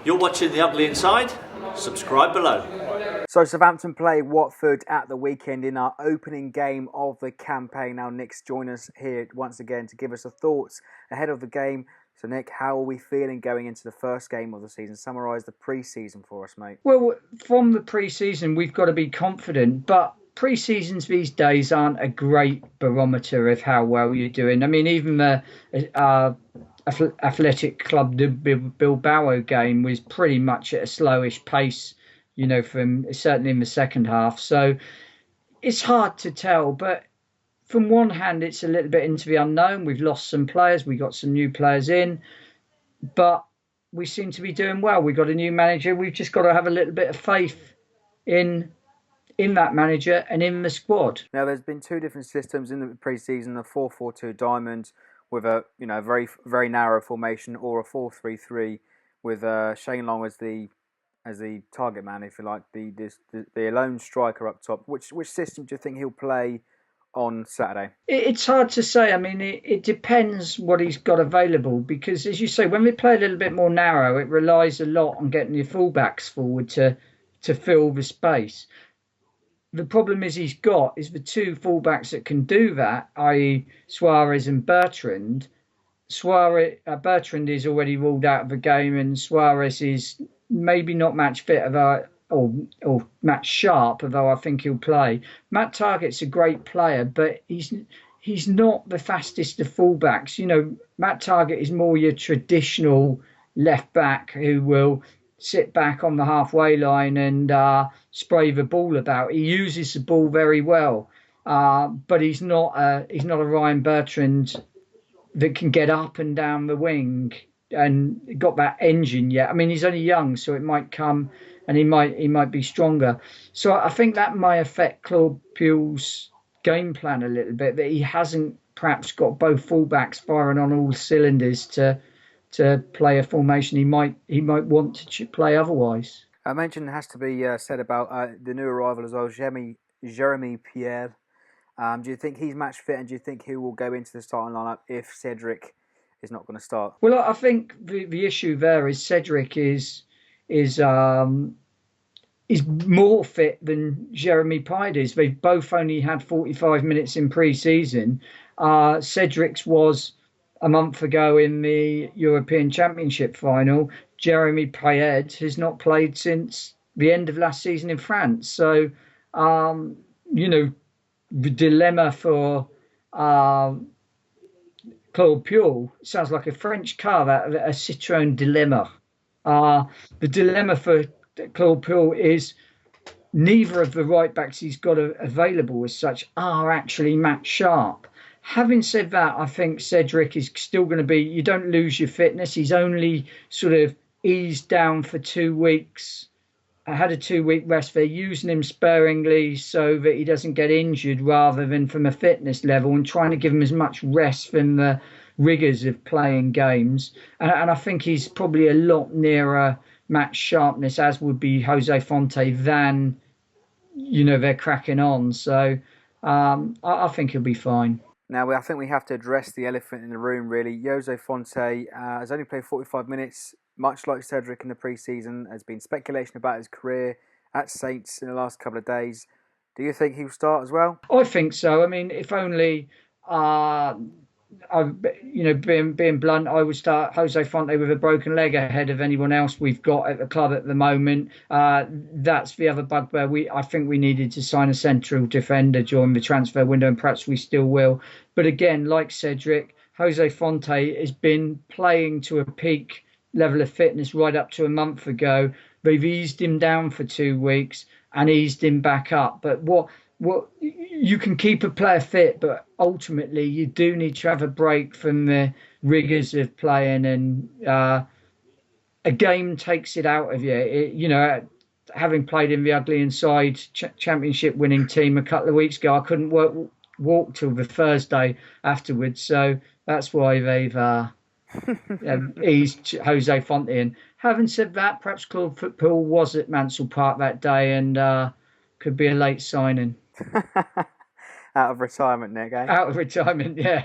You're watching The Ugly Inside? Subscribe below. So Southampton play Watford at the weekend in our opening game of the campaign. Now Nick's joined us here once again to give us the thoughts ahead of the game. So Nick, how are we feeling going into the first game of the season? Summarise the pre-season for us, mate. Well, from the pre-season, we've got to be confident, but pre-seasons these days aren't a great barometer of how well you're doing. I mean, even the Athletic Club de Bilbao game was pretty much at a slowish pace, you know, from certainly in the second half. So it's hard to tell, but from one hand, it's a little bit into the unknown. We've lost some players. We got some new players in, but we seem to be doing well. We've got a new manager. We've just got to have a little bit of faith in that manager and in the squad. Now, there's been two different systems in the pre-season: the 4-4-2 diamond with a very very narrow formation, or a 4-3-3 with Shane Long as the target man, if you like, the lone striker up top. Which system do you think he'll play on Saturday? It's hard to say. I mean, it depends what he's got available, because, as you say, when we play a little bit more narrow, it relies a lot on getting your fullbacks forward to fill the space. The problem he's got is the two fullbacks that can do that, i.e. Suarez and Bertrand. Bertrand is already ruled out of the game, and Suarez is maybe not match fit or match sharp, although I think he'll play. Matt Targett's a great player, but he's not the fastest of fullbacks. You know, Matt Targett is more your traditional left back who will sit back on the halfway line and spray the ball about. He uses the ball very well, but he's not a Ryan Bertrand that can get up and down the wing and got that engine yet. I mean, he's only young, so it might come, and he might be stronger. So I think that might affect Claude Puel's game plan a little bit, that he hasn't perhaps got both fullbacks firing on all cylinders to play a formation he might want to play otherwise. I mentioned has to be said about the new arrival as well, Jeremy Pierre. Do you think he's match fit, and do you think he will go into the starting lineup if Cedric is not going to start? Well, I think the issue there is Cedric is more fit than Jeremy Pied is. They've both only had 45 minutes in pre-season. Cedric's was a month ago in the European Championship final. Jeremy Payet has not played since the end of last season in France. So, the dilemma for Claude Puel sounds like a French car, a Citroën Dilemma. The dilemma for Claude Puel is neither of the right backs he's got available as such are actually match sharp. Having said that, I think Cedric is still going to be, you don't lose your fitness. He's only sort of eased down for 2 weeks. I had a 2-week rest. They're using him sparingly so that he doesn't get injured rather than from a fitness level, and trying to give him as much rest from the rigours of playing games. And I think he's probably a lot nearer match sharpness, as would be Jose Fonte, than, they're cracking on. So I think he'll be fine. Now, I think we have to address the elephant in the room, really. Jose Fonte has only played 45 minutes, much like Cedric in the pre-season. There's been speculation about his career at Saints in the last couple of days. Do you think he'll start as well? I think so. I mean, if only, being blunt, I would start Jose Fonte with a broken leg ahead of anyone else we've got at the club at the moment. That's the other bugbear. I think we needed to sign a central defender during the transfer window, and perhaps we still will. But again, like Cedric, Jose Fonte has been playing to a peak level of fitness right up to a month ago. They've eased him down for 2 weeks and eased him back up. But what you can keep a player fit, but ultimately you do need to have a break from the rigours of playing, and a game takes it out of you. Having played in the Ugly Inside championship winning team a couple of weeks ago, I couldn't walk till the Thursday afterwards. So that's why they've eased Jose Fonte in. Having said that, perhaps Claude Puel was at Mansell Park that day and could be a late signing. Out of retirement, Nick, eh? Out of retirement, yeah.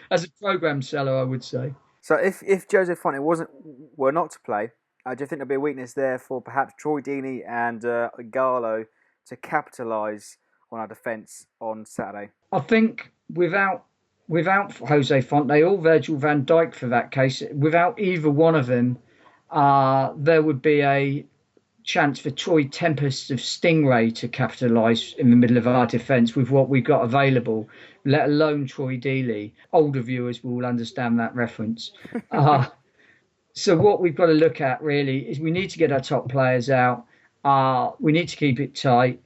As a programme seller, I would say. So if Jose Fonte were not to play, Do you think there'll be a weakness there for perhaps Troy Deeney and Igalo to capitalise on our defence on Saturday? I think without Jose Fonte or Virgil van Dijk for that case, without either one of them, there would be a chance for Troy Tempest of Stingray to capitalise in the middle of our defence with what we've got available, let alone Troy Deeney. Older viewers will understand that reference. So what we've got to look at really is we need to get our top players out. We need to keep it tight.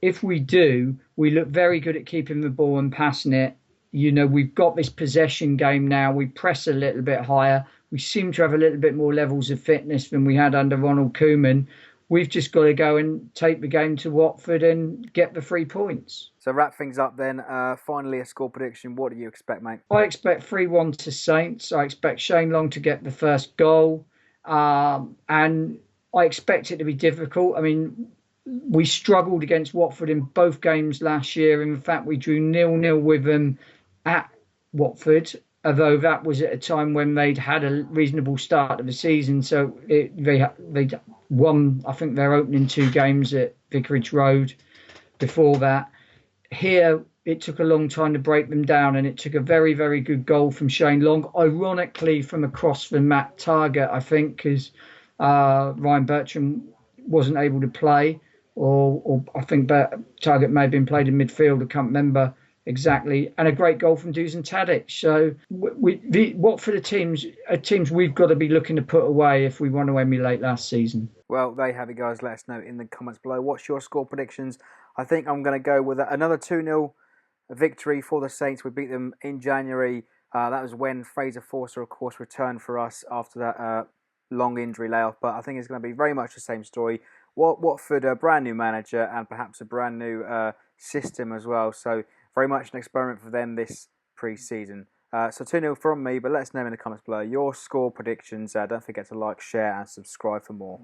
If we do, we look very good at keeping the ball and passing it. We've got this possession game now. We press a little bit higher. We seem to have a little bit more levels of fitness than we had under Ronald Koeman. We've just got to go and take the game to Watford and get the 3 points. So wrap things up then. Finally, a score prediction. What do you expect, mate? I expect 3-1 to Saints. I expect Shane Long to get the first goal. And I expect it to be difficult. I mean, we struggled against Watford in both games last year. In fact, we drew 0-0 with them at Watford, although that was at a time when they'd had a reasonable start of the season. So they won, I think, their opening 2 games at Vicarage Road before that. Here, it took a long time to break them down, and it took a very, very good goal from Shane Long, ironically from a cross from Matt Targett, I think, because Ryan Bertram wasn't able to play, or I think Targett may have been played in midfield, I can't remember exactly, and a great goal from Dusan Tadic. So Watford are teams we've got to be looking to put away if we want to emulate last season. Well, there you have it, guys. Let us know in the comments below. What's your score predictions? I think I'm going to go with another 2-0 victory for the Saints. We beat them in January. That was when Fraser Forster, of course, returned for us after that long injury layoff. But I think it's going to be very much the same story. Watford, a brand new manager and perhaps a brand new system as well. So very much an experiment for them this pre-season. So 2-0 from me, but let us know in the comments below your score predictions. Don't forget to like, share and subscribe for more.